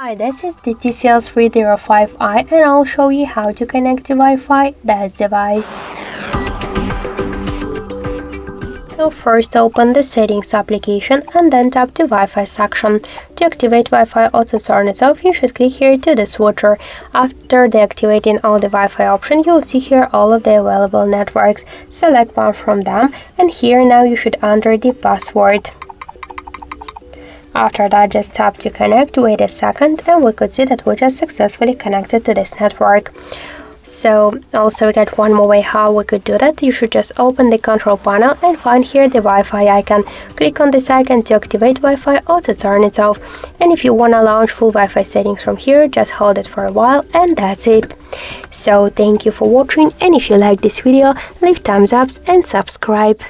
Hi, this is the TCL 305i and I'll show you how to connect to Wi-Fi this device. So first open the settings application and then tap the Wi-Fi section. To activate Wi-Fi auto turn it off, you should click here to the switcher. After deactivating all the Wi-Fi options, you'll see here all of the available networks. Select one from them and here now you should enter the password. After that, just tap to connect, wait a second, and we could see that we just successfully connected to this network. So also we got one more way how we could do that. You should just open the control panel and find here the Wi-Fi icon. Click on this icon to activate Wi-Fi or to turn it off. And if you want to launch full Wi-Fi settings from here, just hold it for a while and that's it. So thank you for watching, and if you like this video, leave thumbs ups and subscribe.